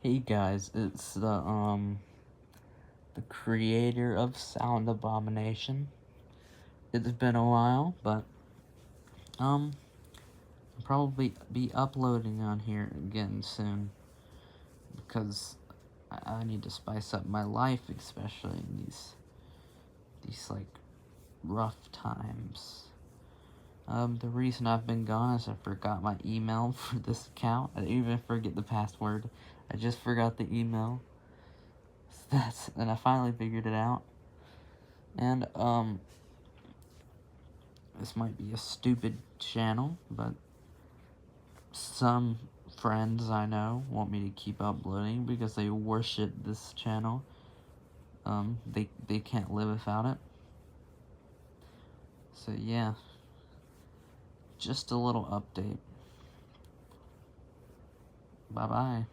Hey guys, it's the creator of Sound Abomination. It's been a while, but I'll probably be uploading on here again soon because I need to spice up my life, especially in these like rough times. The reason I've been gone is I forgot my email for this account. I didn't even forget the password. I just forgot the email. And I finally figured it out. And, this might be a stupid channel, but some friends I know want me to keep uploading because they worship this channel. They can't live without it. So yeah, just a little update. Bye-bye.